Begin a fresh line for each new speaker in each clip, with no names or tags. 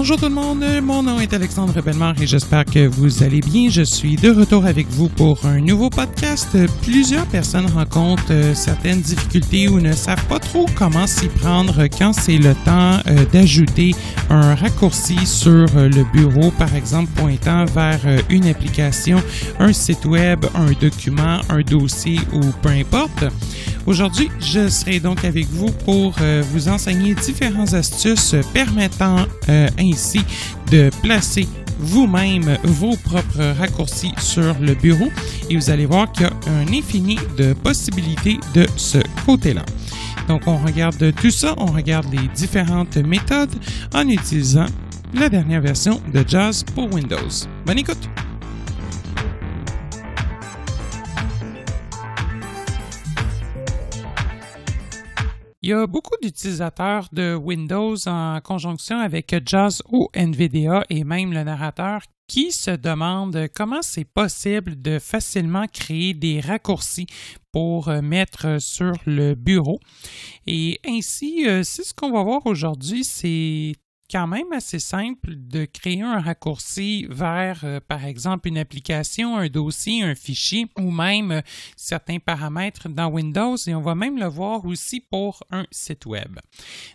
Bonjour tout le monde, mon nom est Alexandre Bellemare et j'espère que vous allez bien. Je suis de retour avec vous pour un nouveau podcast. Plusieurs personnes rencontrent certaines difficultés ou ne savent pas trop comment s'y prendre quand c'est le temps d'ajouter un raccourci sur le bureau, par exemple pointant vers une application, un site web, un document, un dossier ou peu importe. Aujourd'hui, je serai donc avec vous pour vous enseigner différentes astuces permettant ainsi de placer vous-même vos propres raccourcis sur le bureau et vous allez voir qu'il y a un infini de possibilités de ce côté-là. Donc, on regarde tout ça, on regarde les différentes méthodes en utilisant la dernière version de JAWS pour Windows. Bonne écoute! Il y a beaucoup d'utilisateurs de Windows en conjonction avec JAWS ou NVDA et même le narrateur qui se demandent comment c'est possible de facilement créer des raccourcis pour mettre sur le bureau. Et ainsi, c'est ce qu'on va voir aujourd'hui, c'est quand même assez simple de créer un raccourci vers, par exemple, une application, un dossier, un fichier ou même certains paramètres dans Windows et on va même le voir aussi pour un site web.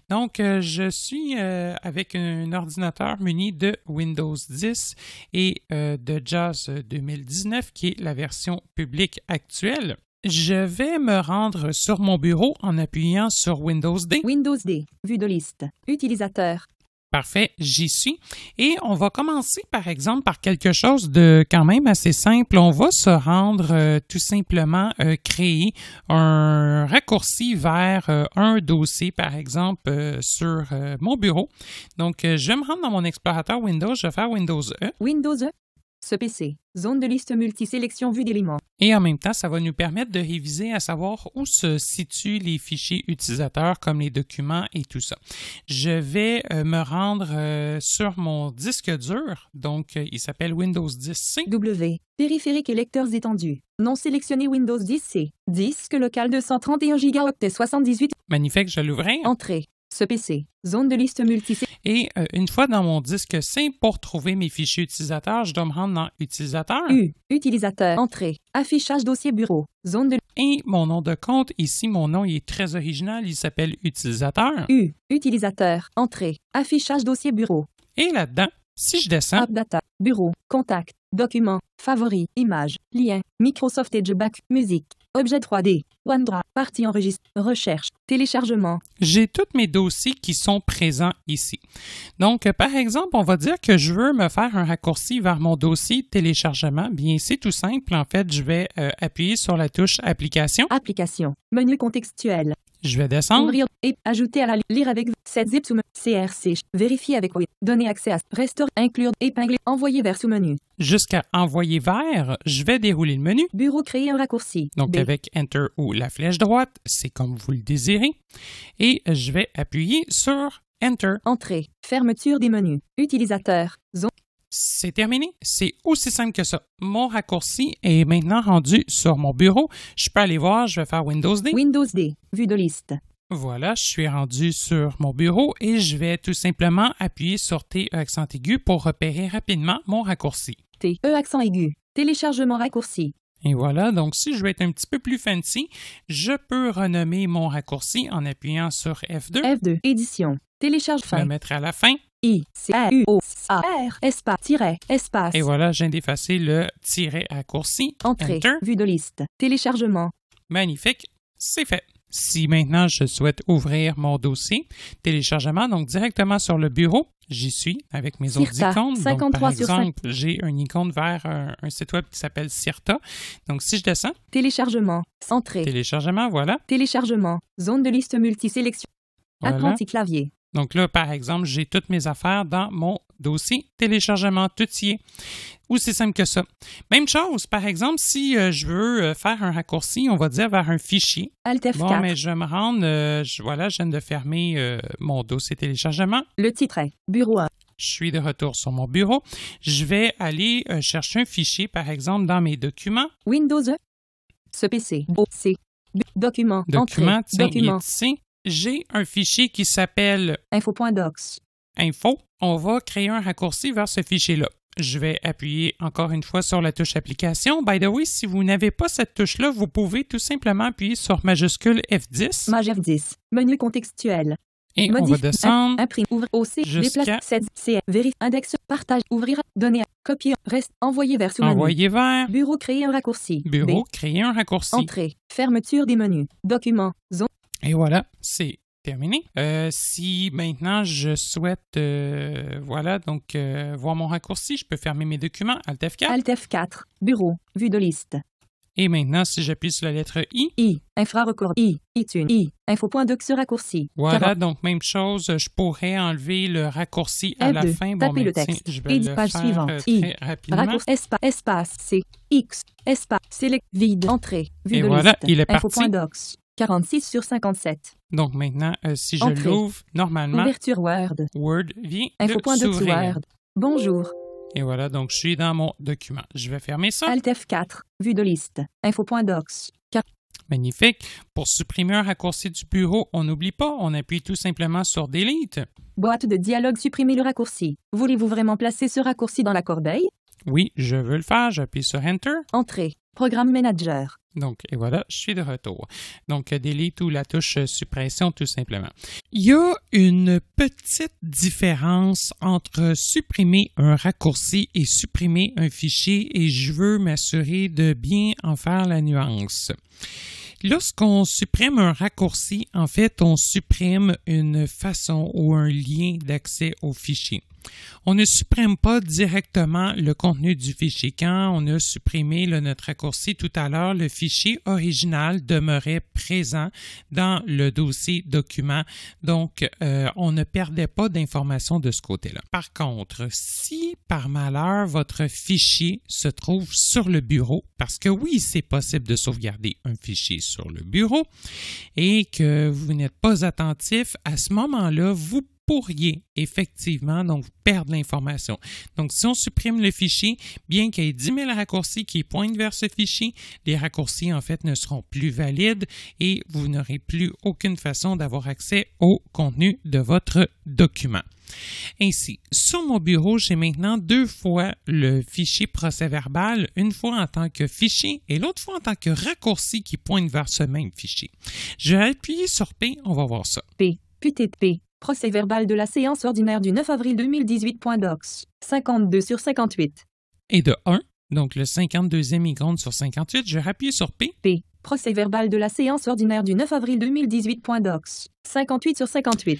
Donc, je suis avec un ordinateur muni de Windows 10 et de JAWS 2019 qui est la version publique actuelle. Je vais me rendre sur mon bureau en appuyant sur Windows D.
Windows D, vue de liste, utilisateur.
Parfait, j'y suis. Et on va commencer, par exemple, par quelque chose de quand même assez simple. On va se rendre tout simplement créer un raccourci vers un dossier, par exemple, sur mon bureau. Donc, je vais me rendre dans mon explorateur Windows. Je vais faire Windows E.
Windows E. Ce PC, zone de liste multisélection vue d'éléments.
Et en même temps, ça va nous permettre de réviser à savoir où se situent les fichiers utilisateurs comme les documents et tout ça. Je vais me rendre sur mon disque dur, donc il s'appelle Windows 10C.
W. Périphériques et lecteurs étendus. Non sélectionné Windows 10C. Disque local 231 Go 78.
Magnifique, je vais l'ouvrir.
Entrée. Ce PC, zone de liste multisélection.
Et une fois dans mon disque C, pour trouver mes fichiers utilisateurs, je dois me rendre dans Utilisateur.
U. Utilisateur. Entrée. Affichage dossier bureau. Zone de...
Et mon nom de compte, ici, mon nom il est très original, il s'appelle Utilisateur.
U. Utilisateur. Entrée. Affichage dossier bureau.
Et là-dedans, si je descends...
AppData. Bureau. Contact. Documents. Favoris. Images. Liens. Microsoft Edge Back. Musique. Objet 3D. OneDrive. Partie enregistre. Recherche. Téléchargement.
J'ai tous mes dossiers qui sont présents ici. Donc, par exemple, on va dire que je veux me faire un raccourci vers mon dossier téléchargement. Bien, c'est tout simple. En fait, je vais appuyer sur la touche Application.
Application. Menu contextuel.
Je vais descendre.
Ouvrir et ajouter à la lire avec set zip sous CRC. Vérifier avec oui. Donner accès à restore, inclure, épingler, envoyer vers sous-menu.
Jusqu'à envoyer vers, je vais dérouler le menu.
Bureau créer un raccourci.
Donc
B.
avec Enter ou la flèche droite, c'est comme vous le désirez. Et je vais appuyer sur Enter.
Entrée. Fermeture des menus. Utilisateur. Zone.
C'est terminé. C'est aussi simple que ça. Mon raccourci est maintenant rendu sur mon bureau. Je peux aller voir, je vais faire Windows D.
Windows D. Vue de liste.
Voilà, je suis rendu sur mon bureau et je vais tout simplement appuyer sur T accent aigu pour repérer rapidement mon raccourci.
T. E accent aigu. Téléchargement raccourci.
Et voilà, donc si je veux être un petit peu plus fancy, je peux renommer mon raccourci en appuyant sur F2.
F2. Édition. Télécharge
Je vais
fin.
le mettre à la fin.
I. C. A. U. O. A. R. Espace. Tiret. Espace.
Et voilà, je viens d'effacer le tiret raccourci.
Entrée.
Enter.
Vue de liste. Téléchargement.
Magnifique, c'est fait. Si maintenant je souhaite ouvrir mon dossier, téléchargement, donc directement sur le bureau, j'y suis avec mes autres
Cirta,
icônes. Donc,
53
par
sur 5.
exemple, j'ai une icône vers un site web qui s'appelle Cirta. Donc, si je descends,
Téléchargement. Entrée.
téléchargement, voilà.
Téléchargement. Zone de liste multisélection.
Voilà.
Apprenti clavier.
Donc là, par exemple, j'ai toutes mes affaires dans mon dossier téléchargement, tout y est. Aussi simple que ça. Même chose, par exemple, si je veux faire un raccourci, on va dire vers un fichier.
Alt F4.
Bon, mais je vais me rendre, voilà, je viens de fermer mon dossier téléchargement.
Le titre. Bureau 1.
Je suis de retour sur mon bureau. Je vais aller chercher un fichier, par exemple, dans mes documents.
Windows E. Ce PC. O. C. Document.
Document,
Entrée.
tiens,
Document.
il est ici. J'ai un fichier qui s'appelle
Info.docs.
info. on va créer un raccourci vers ce fichier-là. Je vais appuyer encore une fois sur la touche Application. By the way, si vous n'avez pas cette touche-là, vous pouvez tout simplement appuyer sur majuscule F10.
Maj F10. Menu contextuel.
Et on va descendre
imprime, ouvre, OC, déplace, 7, C, vérifie, index, partage, ouvrir, donner, copier, reste, envoyer vers sous-menu.
Envoyer vers.
Bureau, créer un raccourci.
Bureau, créer un raccourci.
Entrée, fermeture des menus, documents, zone.
Et voilà, c'est terminé. Si maintenant je souhaite, voir mon raccourci, je peux fermer mes documents, Alt F4.
Alt F4, bureau, vue de liste.
Et maintenant, si j'appuie sur la lettre I.
Infrarecord, iTunes, info.doc sur raccourci.
Voilà,
40.
Donc même chose, je pourrais enlever le raccourci à
F2,
la fin.
tapez le texte.
Je vais le
page
faire
suivante.
très rapidement.
Raccourci, espace, C, X, espace, select, vide, entrée, vue
Et
de
voilà,
liste.
il est parti.
Info.docs, 46 sur 57.
Donc maintenant, si je
Entrée.
l'ouvre, normalement,
Ouverture Word.
Word vient de
Info.docs
s'ouvrir.
Word. Bonjour.
Et voilà, donc je suis dans mon document. Je vais fermer ça.
Alt F4, vue de liste. Info.docs.
Magnifique. Pour supprimer un raccourci du bureau, on n'oublie pas, on appuie tout simplement sur Delete.
Boîte de dialogue, supprimer le raccourci. Voulez-vous vraiment placer ce raccourci dans la corbeille?
Oui, je veux le faire. J'appuie sur Enter.
Entrée. Programme Manager.
Donc, et voilà, je suis de retour. Donc, Delete ou la touche suppression, tout simplement. Il y a une petite différence entre supprimer un raccourci et supprimer un fichier et je veux m'assurer de bien en faire la nuance. Lorsqu'on supprime un raccourci, en fait, on supprime une façon ou un lien d'accès au fichier. On ne supprime pas directement le contenu du fichier. Quand on a supprimé notre raccourci tout à l'heure, le fichier original demeurait présent dans le dossier document. Donc, on ne perdait pas d'informations de ce côté-là. Par contre, si par malheur votre fichier se trouve sur le bureau, parce que oui, c'est possible de sauvegarder un fichier sur le bureau et que vous n'êtes pas attentif, à ce moment-là, vous pourriez effectivement donc perdre l'information. Donc, si on supprime le fichier, bien qu'il y ait 10 000 raccourcis qui pointent vers ce fichier, les raccourcis en fait ne seront plus valides et vous n'aurez plus aucune façon d'avoir accès au contenu de votre document. Ainsi, sur mon bureau, j'ai maintenant 2 fois le fichier procès-verbal, une fois en tant que fichier et l'autre fois en tant que raccourci qui pointe vers ce même fichier. Je vais appuyer sur P, on va voir ça.
P, P. Procès-verbal de la séance ordinaire du 9 avril 2018.docs. 52 sur 58.
Et de 1, donc le 52e il compte sur 58, je vais appuyer sur P.
P. Procès-verbal de la séance ordinaire du 9 avril 2018.docs. 58 sur 58.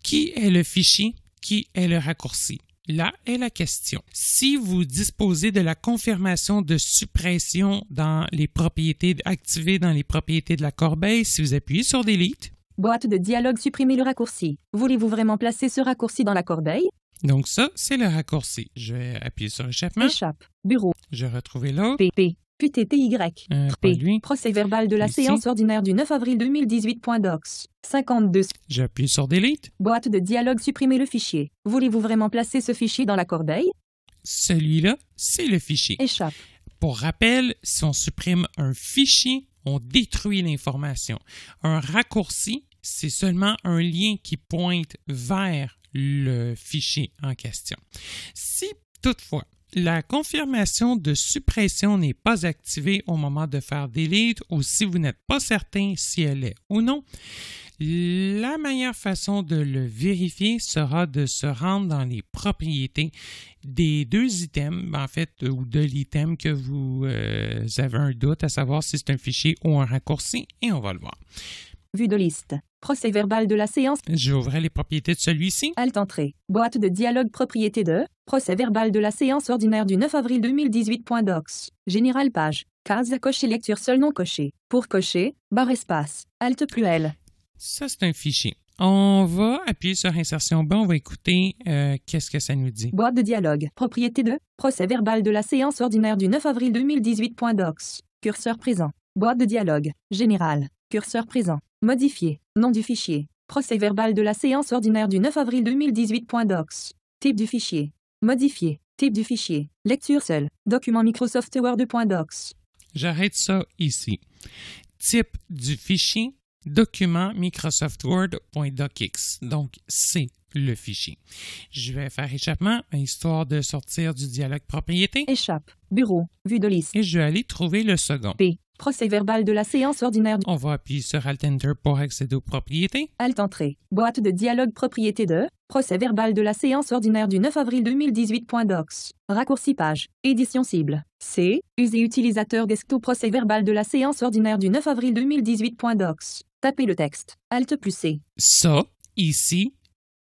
Qui est le fichier? Qui est le raccourci? Là est la question. Si vous disposez de la confirmation de suppression dans les propriétés activées dans les propriétés de la corbeille, si vous appuyez sur Delete,
boîte de dialogue, supprimer le raccourci. Voulez-vous vraiment placer ce raccourci dans la corbeille?
Donc ça, c'est le raccourci. Je vais appuyer sur échappement.
Échappe. Bureau.
Je vais retrouver l'autre.
P. QTTY.
P.
Procès-verbal de la
Ici.
séance ordinaire du 9 avril 2018.docs. 52.
J'appuie sur Delete.
Boîte de dialogue, supprimer le fichier. Voulez-vous vraiment placer ce fichier dans la corbeille?
Celui-là, c'est le fichier.
Échappe.
Pour rappel, si on supprime un fichier, on détruit l'information. Un raccourci, c'est seulement un lien qui pointe vers le fichier en question. Si toutefois, la confirmation de suppression n'est pas activée au moment de faire Delete ou si vous n'êtes pas certain si elle est ou non, la meilleure façon de le vérifier sera de se rendre dans les propriétés des 2 items, en fait, ou de l'item que vous avez un doute à savoir si c'est un fichier ou un raccourci, et on va le voir.
Vue de liste. Procès-verbal de la séance.
J'ouvrais les propriétés de celui-ci.
Alt entrée. Boîte de dialogue, propriété de. Procès-verbal de la séance ordinaire du 9 avril 2018.docs. Général page. Case à cocher, lecture seul non coché. Pour cocher, barre espace. Alt plus L.
Ça, c'est un fichier. On va appuyer sur insertion B, on va écouter qu'est-ce que ça nous dit.
Boîte de dialogue. Propriété de. Procès-verbal de la séance ordinaire du 9 avril 2018.docs. Curseur présent. Boîte de dialogue. Général. Curseur présent. Modifié. Nom du fichier. Procès-verbal de la séance ordinaire du 9 avril 2018.docs. Type du fichier. Modifié. Type du fichier. Lecture seule. Document Microsoft Word.docs.
J'arrête ça ici. Type du fichier, document Microsoft Word.docx. Donc, c'est le fichier. Je vais faire échappement, histoire de sortir du dialogue propriété.
Échappe. Bureau. Vue de liste.
Et je vais aller trouver le second.
P. Procès-verbal de la séance ordinaire.
On va appuyer sur Alt-Enter pour accéder aux propriétés.
Alt-entrée. Boîte de dialogue propriété de. Procès-verbal de la séance ordinaire du 9 avril 2018.docs. Raccourci page. Édition cible. C. User utilisateur desktop. Procès-verbal de la séance ordinaire du 9 avril 2018.docs. Tapez le texte. Alt plus C.
Ça, ici,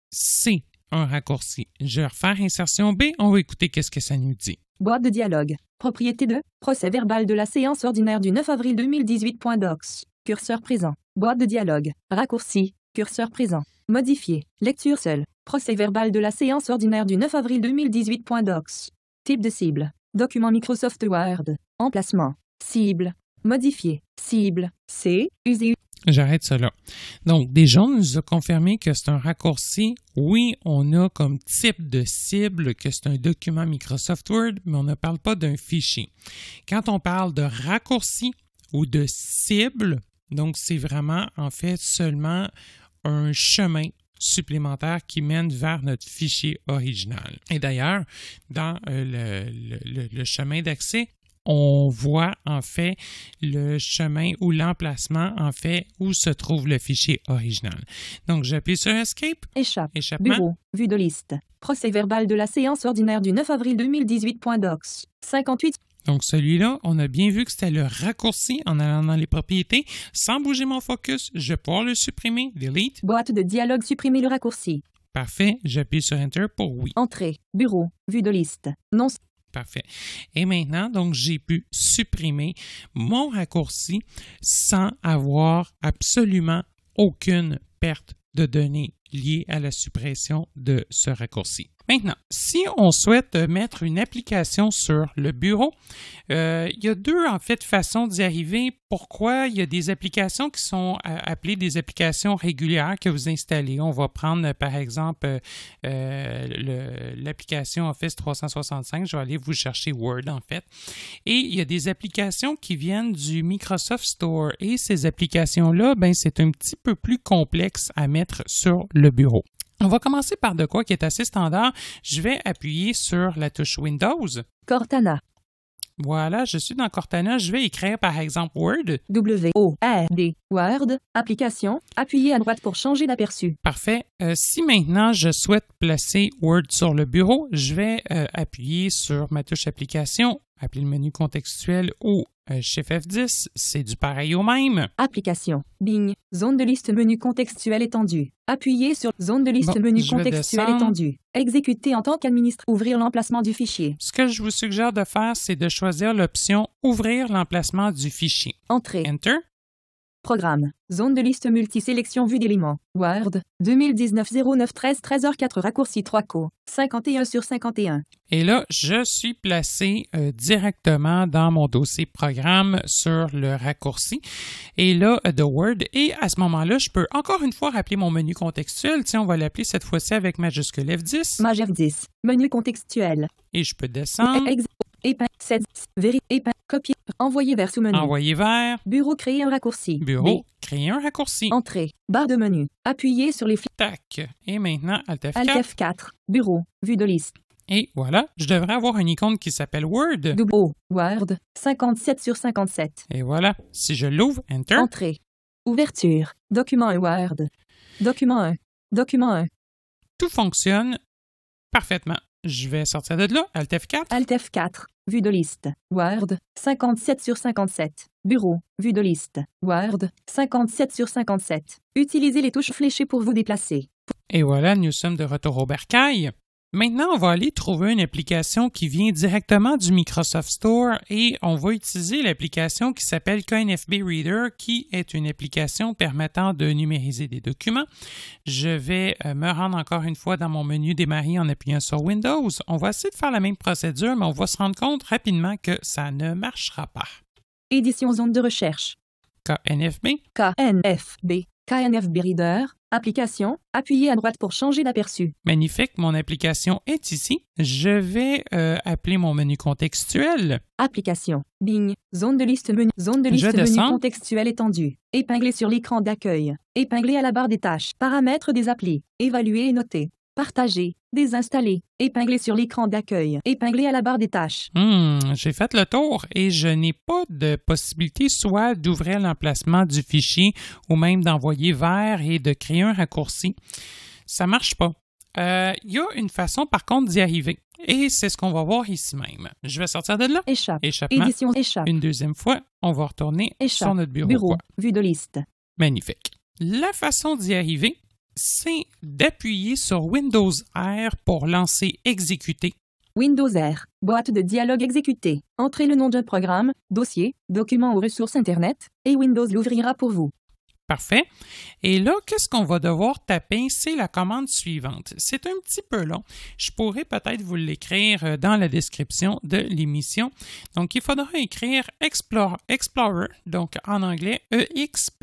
c'est un raccourci. Je vais refaire insertion B. On va écouter qu'est-ce que ça nous dit.
Boîte de dialogue. Propriété de. Procès-verbal de la séance ordinaire du 9 avril 2018.docs. Curseur présent. Boîte de dialogue. Raccourci. Curseur présent. Modifié. Lecture seule. Procès-verbal de la séance ordinaire du 9 avril 2018.docs. Type de cible. Document Microsoft Word. Emplacement. Cible. Modifié. Cible. C. User.
J'arrête cela. Donc, déjà, on nous a confirmé que c'est un raccourci. Oui, on a comme type de cible que c'est un document Microsoft Word, mais on ne parle pas d'un fichier. Quand on parle de raccourci ou de cible, donc c'est vraiment en fait seulement un chemin supplémentaire qui mène vers notre fichier original. Et d'ailleurs, dans le chemin d'accès, on voit en fait le chemin ou l'emplacement en fait où se trouve le fichier original. Donc, j'appuie sur Escape. Échappement.
Bureau. Vue de liste. Procès-verbal de la séance ordinaire du 9 avril 2018.docs. 58.
Donc, celui-là, on a bien vu que c'était le raccourci en allant dans les propriétés. Sans bouger mon focus, je vais pouvoir le supprimer. Delete.
Boîte de dialogue. Supprimer le raccourci.
Parfait. J'appuie sur Enter pour oui.
Entrée. Bureau. Vue de liste. Non.
Parfait. Et maintenant, donc, j'ai pu supprimer mon raccourci sans avoir absolument aucune perte de données liée à la suppression de ce raccourci. Maintenant, si on souhaite mettre une application sur le bureau, il y a deux, en fait, façons d'y arriver. Pourquoi? Il y a des applications qui sont appelées des applications régulières que vous installez. On va prendre, par exemple, l'application Office 365. Je vais aller vous chercher Word, en fait. Et il y a des applications qui viennent du Microsoft Store. Et ces applications-là, ben, c'est un petit peu plus complexe à mettre sur le bureau. On va commencer par de quoi qui est assez standard. Je vais appuyer sur la touche Windows.
Cortana.
Voilà, je suis dans Cortana. Je vais écrire par exemple Word.
W-O-R-D. Word. Application. Appuyez à droite pour changer d'aperçu.
Parfait. Si maintenant je souhaite placer Word sur le bureau, je vais appuyer sur ma touche Application, appeler le menu contextuel ou Shift F10, c'est du pareil au même.
Application. Bing. Zone de liste menu contextuel étendu. Appuyez sur Zone de liste menu contextuel étendu. Exécuter en tant qu'administrateur. Ouvrir l'emplacement du fichier.
Ce que je vous suggère de faire, c'est de choisir l'option Ouvrir l'emplacement du fichier.
Entrée.
Enter.
Programme. Zone de liste multi-sélection vue d'éléments. Word. 2019-09-13-13h4 raccourci 3 co. 51 sur 51.
Et là, je suis placé directement dans mon dossier programme sur le raccourci. Et là, de Word. Et à ce moment-là, je peux encore une fois rappeler mon menu contextuel. Tiens, on va l'appeler cette fois-ci avec majuscule F10.
Maj F10. Menu contextuel.
Et je peux descendre.
Copier. Envoyer vers sous-menu.
Envoyer vers.
Bureau, créer un raccourci.
Bureau, créer un raccourci.
Entrée. Barre de menu. Appuyez sur les flèches.
Tac. Et maintenant, Alt F4.
Alt F4. Bureau. Vue de liste.
Et voilà, je devrais avoir une icône qui s'appelle Word.
Word. 57 sur 57.
Et voilà, si je l'ouvre, Enter.
Entrée. Ouverture. Document 1 Word. Document 1. Document 1.
Tout fonctionne parfaitement. Je vais sortir de là. Alt F4.
Alt F4. Vue de liste. Word. 57 sur 57. Bureau. Vue de liste. Word. 57 sur 57. Utilisez les touches fléchées pour vous déplacer.
Et voilà, nous sommes de retour au bercail. Maintenant, on va aller trouver une application qui vient directement du Microsoft Store et on va utiliser l'application qui s'appelle KNFB Reader, qui est une application permettant de numériser des documents. Je vais me rendre encore une fois dans mon menu démarrer en appuyant sur Windows. On va essayer de faire la même procédure, mais on va se rendre compte rapidement que ça ne marchera pas.
Édition zone de recherche.
KNFB.
KNFB. KNFB Reader. Application, appuyez à droite pour changer d'aperçu.
Magnifique, mon application est ici. Je vais appeler mon menu contextuel.
Application, Bing, zone de liste menu contextuel étendu. Épinglé sur l'écran d'accueil. Épinglé à la barre des tâches. Paramètres des applis. Évaluer et noter. Partager. Désinstaller. Épinglé sur l'écran d'accueil. Épinglé à la barre des tâches.
J'ai fait le tour et je n'ai pas de possibilité soit d'ouvrir l'emplacement du fichier ou même d'envoyer vers et de créer un raccourci. Ça marche pas. Il y a une façon par contre d'y arriver et c'est ce qu'on va voir ici même. Je vais sortir de là. Échappement.
Édition échappe.
Une deuxième fois, on va retourner sur notre bureau.
Bureau. Vue de liste.
Magnifique. La façon d'y arriver, c'est d'appuyer sur Windows R pour lancer Exécuter.
Windows R. Boîte de dialogue exécutée. Entrez le nom d'un programme, dossier, document ou ressources Internet, et Windows l'ouvrira pour vous.
Parfait. Et là, qu'est-ce qu'on va devoir taper? C'est la commande suivante. C'est un petit peu long. Je pourrais peut-être vous l'écrire dans la description de l'émission. Donc, il faudra écrire Explorer, donc en anglais E-X-P-L-O-R-E-R.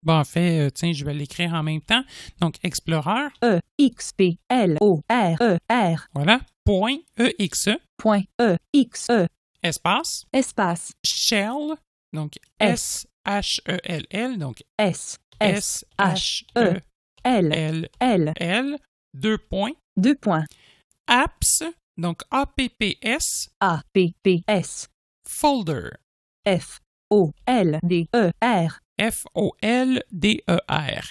Bon, en fait, tiens, je vais l'écrire en même temps. Donc, Explorer.
E-X-P-L-O-R-E-R.
Voilà. Point E-X-E.
Point E-X-E.
Espace.
Espace.
Shell. Donc, S-H-E-L-L. Donc,
S-H-E-L-L.
Deux points. Apps. Donc, A-P-P-S.
A-P-P-S.
Folder.
F-O-L-D-E-R.
F-O-L-D-E-R.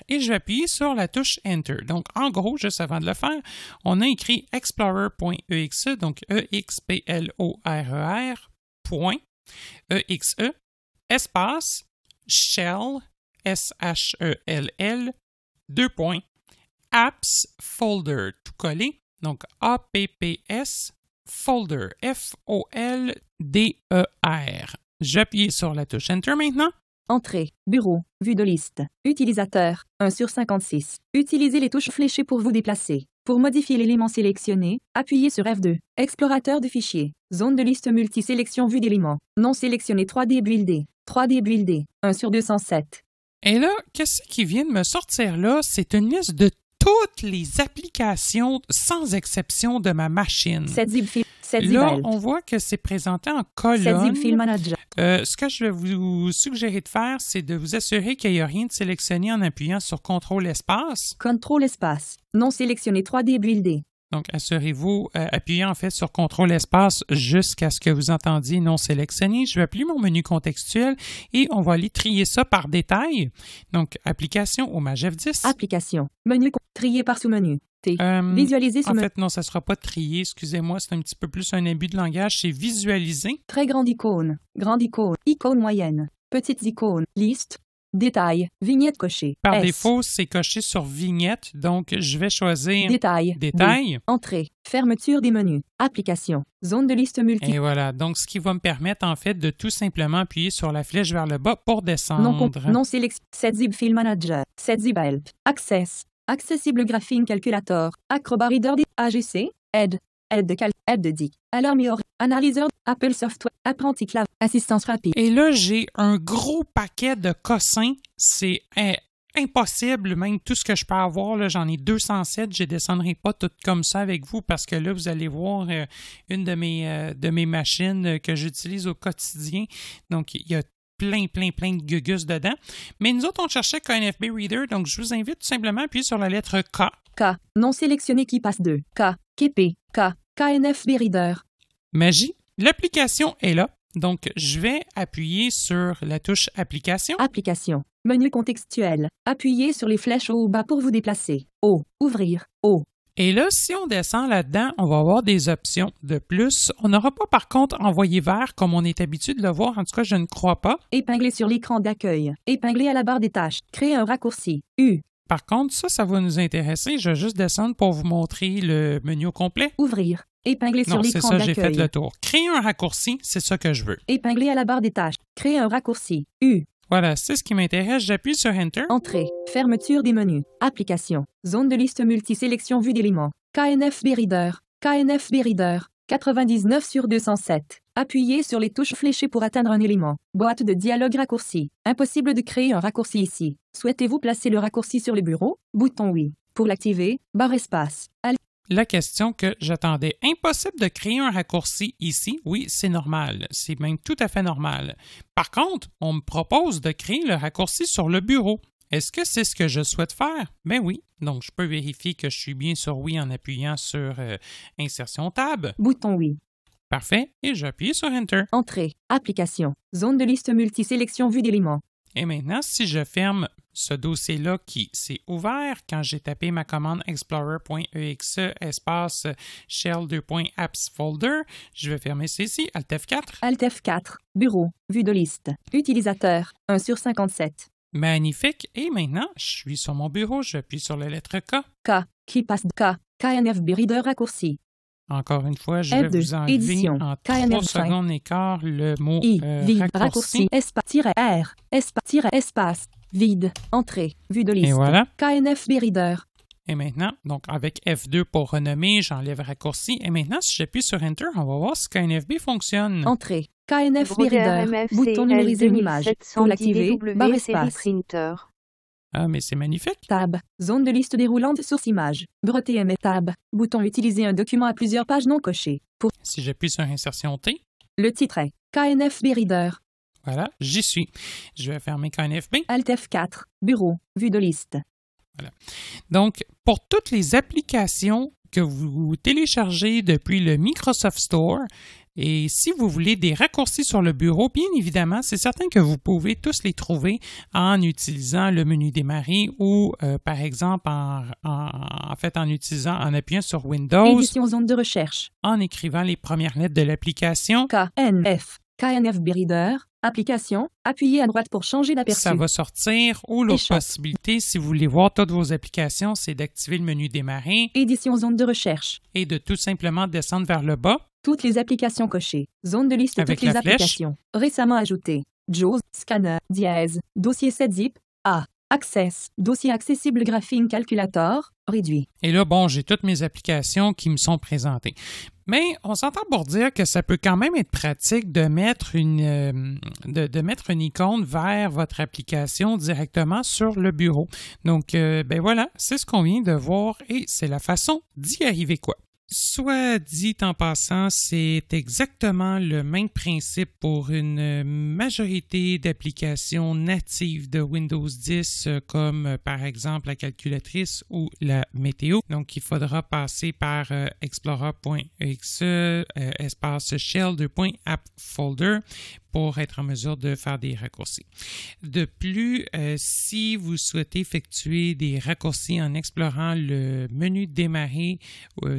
Et je vais appuyer sur la touche Enter. Donc, en gros, juste avant de le faire, on a écrit explorer.exe, donc E-X-P-L-O-R-E-R, point, E-X-E, espace, shell, S-H-E-L-L, deux points, apps, folder, tout collé, donc A-P-P-S, folder, F-O-L-D-E-R. J'appuie sur la touche Enter maintenant.
Entrée, bureau, vue de liste, utilisateur, 1/56. Utilisez les touches fléchées pour vous déplacer. Pour modifier l'élément sélectionné, appuyez sur F2. Explorateur de fichiers, zone de liste multi-sélection vue d'éléments, non sélectionné 3D buildé, 1/207.
Et là, qu'est-ce qui vient de me sortir là? C'est une liste de toutes les applications, sans exception, de ma machine. Là, on voit que c'est présenté en colonne. Ce que je vais vous suggérer de faire, c'est de vous assurer qu'il n'y a rien de sélectionné en appuyant sur CTRL espace.
CTRL espace. Non sélectionné 3D buildé.
Donc, assurez-vous, appuyez en fait sur CTRL espace jusqu'à ce que vous entendiez non sélectionné. Je vais appuyer mon menu contextuel et on va aller trier ça par détail. Donc, application au Maj F10.
Application. Menu trier par sous-menu. Visualiser sous-menu.
En fait, non, ça ne sera pas trier. Excusez-moi, c'est un petit peu plus un abus de langage. C'est visualiser.
Très grande icône. Grande icône. Icône moyenne. Petites icônes. Liste. Détail. Vignette cochée.
Par défaut, c'est coché sur vignette. Donc, je vais choisir
Détail. Entrée. Fermeture des menus. Application. Zone de liste multi.
Et voilà. Donc, ce qui va me permettre, en fait, de tout simplement appuyer sur la flèche vers le bas pour descendre.
Non sélection. Setzib File Manager. Setzib Help. Access. Accessible Graphing Calculator. Acrobat Reader. AGC. Aide de DIC. Alarmior. Analyseur. Apple Software. Apprenti clave. Assistance rapide.
Et là, j'ai un gros paquet de cossins. C'est impossible, même tout ce que je peux avoir. Là, j'en ai 207. Je ne descendrai pas tout comme ça avec vous parce que là, vous allez voir une de mes machines que j'utilise au quotidien. Donc, il y a plein de gugus dedans. Mais nous autres, on cherchait KNFB Reader. Donc, je vous invite tout simplement à appuyer sur la lettre K.
K. Non sélectionné qui passe de K. KP. K. KNFB Reader.
Magie. L'application est là. Donc, je vais appuyer sur la touche Application.
Application. Menu contextuel. Appuyez sur les flèches haut ou bas pour vous déplacer. O. Ouvrir. O.
Et là, si on descend là-dedans, on va avoir des options de plus. On n'aura pas, par contre, envoyé vers comme on est habitué de le voir. En tout cas, je ne crois pas.
Épingler sur l'écran d'accueil. Épingler à la barre des tâches. Créer un raccourci. U.
Par contre, ça va nous intéresser. Je vais juste descendre pour vous montrer le menu au complet.
Ouvrir. Épingler sur l'écran d'accueil.
Non, c'est ça, j'ai fait le tour. Créer un raccourci, c'est ça que je veux.
Épingler à la barre des tâches. Créer un raccourci. U.
Voilà, c'est ce qui m'intéresse. J'appuie sur Enter.
Entrée. Fermeture des menus. Application. Zone de liste multi-sélection vue d'éléments. KNFB Reader. KNFB Reader. 99 sur 207. Appuyez sur les touches fléchées pour atteindre un élément. Boîte de dialogue raccourci. Impossible de créer un raccourci ici. Souhaitez-vous placer le raccourci sur le bureau? Bouton oui. Pour l'activer, barre espace.
La question que j'attendais. Impossible de créer un raccourci ici? Oui, c'est normal. C'est même tout à fait normal. Par contre, on me propose de créer le raccourci sur le bureau. Est-ce que c'est ce que je souhaite faire? Ben oui. Donc, je peux vérifier que je suis bien sur oui en appuyant sur Insertion Tab.
Bouton oui.
Parfait. Et j'appuie sur Enter.
Entrée. Application. Zone de liste multisélection vue d'éléments.
Et maintenant, si je ferme ce dossier-là qui s'est ouvert quand j'ai tapé ma commande explorer.exe espace shell2.apps folder, je vais fermer ceci, Alt F4.
Alt F4. Bureau. Vue de liste. Utilisateur. 1 sur 57.
Magnifique. Et maintenant, je suis sur mon bureau, j'appuie sur la lettre K.
K. Qui passe de K. KNFB Reader raccourci.
Encore une fois, je vais
F2,
vous enlever
édition,
en 3
KNF5.
secondes et quart le mot
vide,
raccourci.
espace-R, espace, vide, entrée, vue de liste.
Et voilà.
KNFB Reader.
Et maintenant, donc avec F2 pour renommer, j'enlève raccourci. Et maintenant, si j'appuie sur Enter, on va voir si KNFB fonctionne.
Entrée. KNFB Reader. Bouton numériser une image. Pour l'activer, barre espace.
Ah, mais c'est magnifique.
Tab. Zone de liste déroulante source image. TM et tab. Bouton utiliser un document à plusieurs pages non cochées. Pour
Si j'appuie sur Insertion T,
le titre est KNFB Reader.
voilà, j'y suis. Je vais fermer KNFB.
Alt F4. Bureau. Vue de liste.
Voilà. Donc, pour toutes les applications que vous téléchargez depuis le Microsoft Store, et si vous voulez des raccourcis sur le bureau, bien évidemment, c'est certain que vous pouvez tous les trouver en utilisant le menu démarrer ou, par exemple, en appuyant sur Windows,
Édition zone de recherche.
en écrivant les premières lettres de l'application.
KNFB Reader. Application. Appuyez à droite pour changer d'aperçu.
Ça va sortir. Ou l'autre
Échappe.
possibilité, si vous voulez voir toutes vos applications, c'est d'activer le menu démarrer
Édition zone de recherche.
et de tout simplement descendre vers le bas.
Toutes les applications cochées. Zone de liste
Avec
toutes les
la flèche.
applications. Récemment ajoutées. JAWS, Scanner, dièse, dossier 7-zip, A. Access, dossier accessible Graphing Calculator, réduit.
Et là, bon, j'ai toutes mes applications qui me sont présentées. Mais on s'entend pour dire que ça peut quand même être pratique de mettre de mettre une icône vers votre application directement sur le bureau. Donc, ben voilà, c'est ce qu'on vient de voir et c'est la façon d'y arriver quoi. Soit dit en passant, c'est exactement le même principe pour une majorité d'applications natives de Windows 10 comme par exemple la calculatrice ou la météo. Donc, il faudra passer par explorer.exe espace shell2.app folder pour être en mesure de faire des raccourcis. De plus, si vous souhaitez effectuer des raccourcis en explorant le menu démarrer,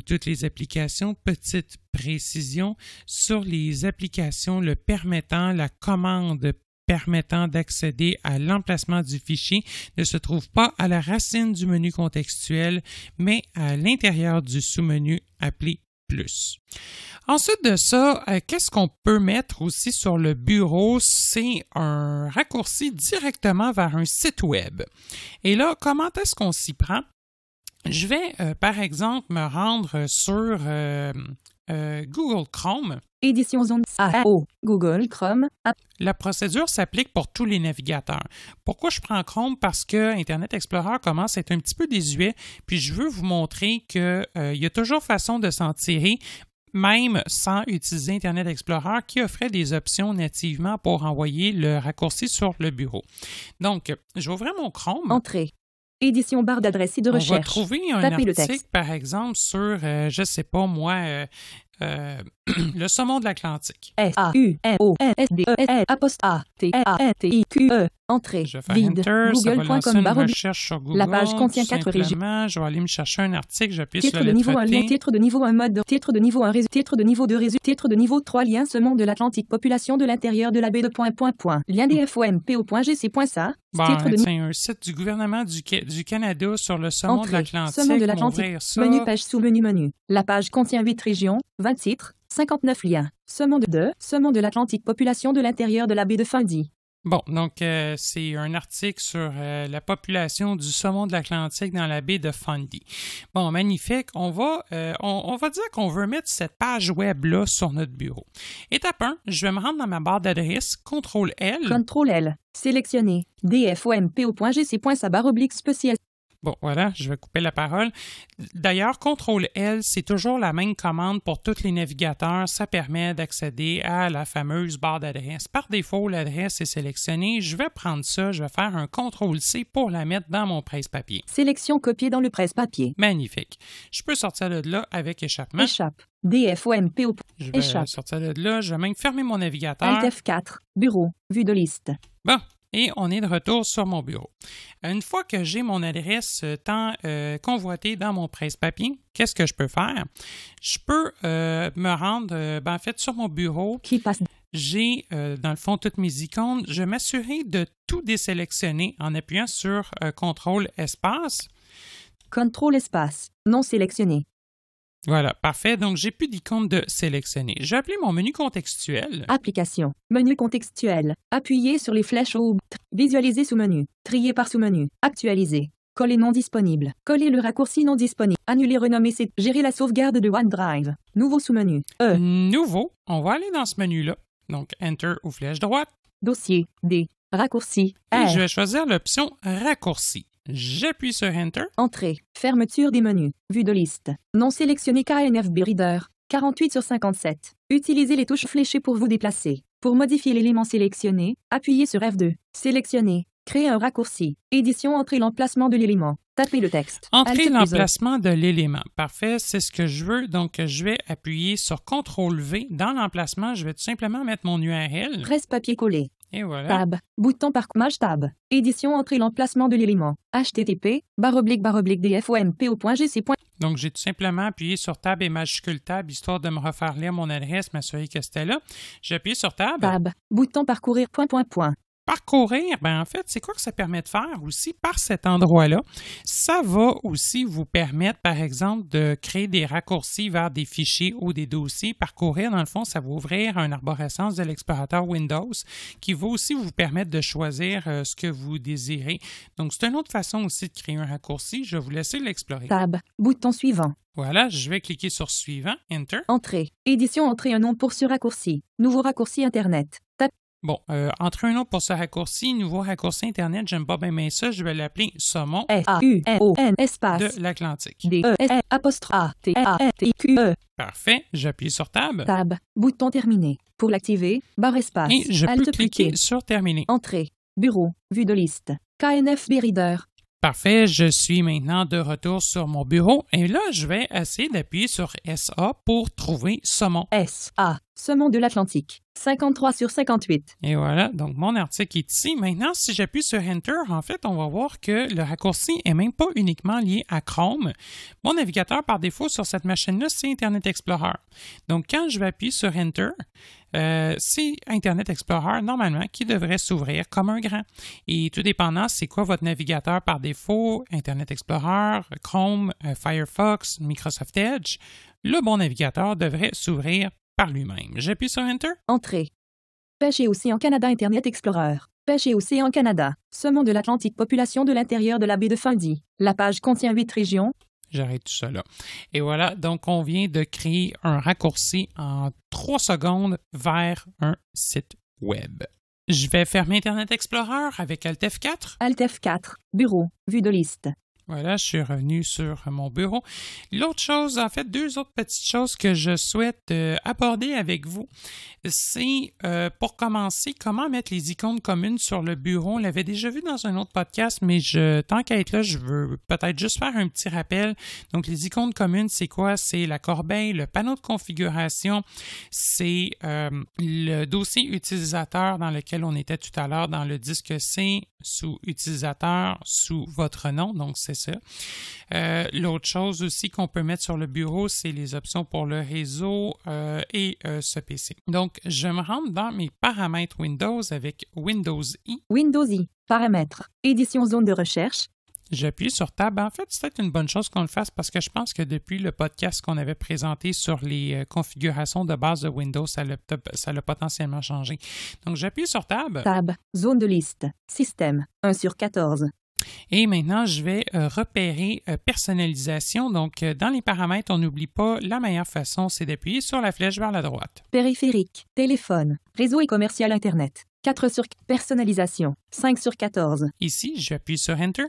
toutes les applications, petite précision, sur les applications le permettant, la commande permettant d'accéder à l'emplacement du fichier ne se trouve pas à la racine du menu contextuel, mais à l'intérieur du sous-menu appelé plus. Ensuite de ça, qu'est-ce qu'on peut mettre aussi sur le bureau? C'est un raccourci directement vers un site web. Et là, comment est-ce qu'on s'y prend? Je vais, par exemple, me rendre sur Google Chrome.
Édition zone AO, Google Chrome, App.
La procédure s'applique pour tous les navigateurs. Pourquoi je prends Chrome? Parce que Internet Explorer commence à être un petit peu désuet, puis je veux vous montrer qu'il y a toujours façon de s'en tirer, même sans utiliser Internet Explorer, qui offrait des options nativement pour envoyer le raccourci sur le bureau. Donc, je vais ouvrir mon Chrome.
Entrée. Édition barre d'adresse et de recherche.
On va trouver un
Tapez le
article,
texte.
par exemple, sur, je ne sais pas moi, le saumon de l'Atlantique.
SAUMONDESDEL''A''T''A''T''I''QE. Entrée.
Je vais faire
Vide.
Enter, ça va lancer une
Google.com
recherche sur Google.
La page contient
tout
4 régions.
simplement. Je vais aller me chercher un article, j'appuie sur
Titre
la
de niveau
lettre
1
T.
lien, titre de niveau 1 mode, titre de niveau 1 réseau, titre de niveau 2 réseau, titre de niveau 3 lien saumon de l'Atlantique, population de l'intérieur de la baie de point. Lien DFOMPO.gc.sa.
Bon,
Titre de
c'est un site du gouvernement du Canada sur le saumon de l'Atlantique.
Saumon de
On va
l'Atlantique.
ouvrir ça.
Menu page sous menu. La page contient 8 régions, 20 titres, 59 liens. Saumon de l'Atlantique, population de l'intérieur de la baie de Fundy.
Bon, donc c'est un article sur la population du saumon de l'Atlantique dans la baie de Fundy. Bon, magnifique. On va dire qu'on veut mettre cette page web-là sur notre bureau. Étape 1, je vais me rendre dans ma barre d'adresse, CTRL-L.
CTRL-L. Sélectionner. dfompo.gc.sa/spécial.
Bon, voilà, je vais couper la parole. D'ailleurs, CTRL-L, c'est toujours la même commande pour tous les navigateurs. Ça permet d'accéder à la fameuse barre d'adresse. Par défaut, l'adresse est sélectionnée. Je vais prendre ça, je vais faire un CTRL-C pour la mettre dans mon presse-papier.
Sélection copiée dans le presse-papier.
Magnifique. Je peux sortir de là avec échappement.
Échappe. DFOMPO.
Je vais
Échappe.
sortir de là. Je vais même fermer mon navigateur.
Alt F4. Bureau. Vue de liste.
Bon. Et on est de retour sur mon bureau. Une fois que j'ai mon adresse tant convoitée dans mon presse-papier, qu'est-ce que je peux faire? Je peux me rendre, en fait, sur mon bureau.
Qui passe?
J'ai, dans le fond, toutes mes icônes. Je vais m'assurer de tout désélectionner en appuyant sur CTRL espace.
CTRL espace. Non sélectionné.
Voilà, parfait. Donc, j'ai plus d'icônes de sélectionner. Je vais appeler mon menu contextuel.
Application. Menu contextuel. Appuyez sur les flèches au visualiser sous-menu. Trier par sous-menu. Actualiser. Coller non disponible. Coller le raccourci non disponible. Annuler renommer c'est gérer la sauvegarde de OneDrive. Nouveau sous-menu.
Nouveau. On va aller dans ce menu-là. Donc, Enter ou flèche droite.
Dossier. D. Raccourci.
Et
R.
je vais choisir l'option raccourci. J'appuie sur Enter.
Entrée. Fermeture des menus. Vue de liste. Non sélectionné KNFB Reader. 48/57. Utilisez les touches fléchées pour vous déplacer. Pour modifier l'élément sélectionné, appuyez sur F2. Sélectionner. Créer un raccourci. Édition entrer l'emplacement de l'élément. Tapez le texte.
Entrer
Alt
l'emplacement de l'élément. Parfait, c'est ce que je veux. Donc, je vais appuyer sur CTRL-V. Dans l'emplacement, je vais tout simplement mettre mon URL.
Presse-papier collé.
Et voilà.
Tab. Bouton par maj tab. Édition entrer l'emplacement de l'élément. http://dfompo.gc.
Donc, j'ai tout simplement appuyé sur Tab et majuscule Tab, histoire de me refaire lire mon adresse, m'assurer que c'était là. J'ai appuyé sur Tab.
Tab. Bouton parcourir.
Parcourir, en fait, c'est quoi que ça permet de faire aussi par cet endroit-là? Ça va aussi vous permettre, par exemple, de créer des raccourcis vers des fichiers ou des dossiers. Parcourir, dans le fond, ça va ouvrir un arborescence de l'explorateur Windows qui va aussi vous permettre de choisir ce que vous désirez. Donc, c'est une autre façon aussi de créer un raccourci. Je vais vous laisser l'explorer.
Tab. Bouton suivant.
Voilà, je vais cliquer sur Suivant, Enter.
Entrée. Édition entrer un nom pour ce raccourci. Nouveau raccourci Internet.
Bon, entrer un nom pour ce raccourci, nouveau raccourci Internet, j'aime pas bien ça, je vais l'appeler Saumon
SAUMON espace
de l'Atlantique.
DES''ATATIQE.
Parfait, j'appuie sur Tab.
Tab. Bouton terminé. Pour l'activer, barre espace.
Et je peux
Alt
cliquer
cliquer.
sur Terminer.
Entrée. Bureau. Vue de liste. KNFB Reader.
Parfait, je suis maintenant de retour sur mon bureau et là, je vais essayer d'appuyer sur SA pour trouver Saumon.
SA. Saumon de l'Atlantique. 53/58.
Et voilà, donc mon article est ici. Maintenant, si j'appuie sur Enter, en fait, on va voir que le raccourci n'est même pas uniquement lié à Chrome. Mon navigateur, par défaut, sur cette machine-là, c'est Internet Explorer. Donc, quand je vais appuyer sur Enter, c'est Internet Explorer, normalement, qui devrait s'ouvrir comme un grand. Et tout dépendant, c'est quoi votre navigateur par défaut, Internet Explorer, Chrome, Firefox, Microsoft Edge, le bon navigateur devrait s'ouvrir par lui-même. J'appuie sur Enter.
Entrée. Pêche et Océan Canada Internet Explorer. Pêche et Océan Canada. Saumon de l'Atlantique. Population de l'intérieur de la baie de Fundy. La page contient 8 régions.
J'arrête tout ça là. Et voilà, donc on vient de créer un raccourci en 3 secondes vers un site web. Je vais fermer Internet Explorer avec Alt F4.
Alt F4. Bureau. Vue de liste.
Voilà, je suis revenu sur mon bureau. L'autre chose, en fait, 2 autres petites choses que je souhaite aborder avec vous, c'est pour commencer, comment mettre les icônes communes sur le bureau. On l'avait déjà vu dans un autre podcast, mais tant qu'à être là, je veux peut-être juste faire un petit rappel. Donc, les icônes communes, c'est quoi? C'est la corbeille, le panneau de configuration, c'est le dossier utilisateur dans lequel on était tout à l'heure dans le disque C, sous utilisateur, sous votre nom, donc c'est ça. L'autre chose aussi qu'on peut mettre sur le bureau, c'est les options pour le réseau et ce PC. Donc, je me rends dans mes paramètres Windows avec Windows I.
Windows I. Paramètres. Édition zone de recherche.
j'appuie sur Tab. En fait, c'est peut-être une bonne chose qu'on le fasse parce que je pense que depuis le podcast qu'on avait présenté sur les configurations de base de Windows, ça l'a potentiellement changé. Donc, j'appuie sur Tab.
Tab, zone de liste, système, 1/14.
Et maintenant, je vais repérer personnalisation. Donc, dans les paramètres, on n'oublie pas, la meilleure façon, c'est d'appuyer sur la flèche vers la droite.
Périphérique, téléphone, réseau et commercial Internet. 4/14. Personnalisation, 5/14.
Ici, j'appuie sur Enter.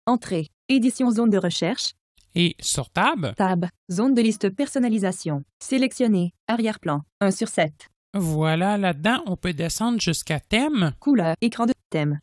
Entrée, édition zone de recherche.
Et sur Tab.
Tab, zone de liste personnalisation. Sélectionné, arrière-plan, 1/7.
Voilà, là-dedans, on peut descendre jusqu'à thème.
Couleur, écran de thème.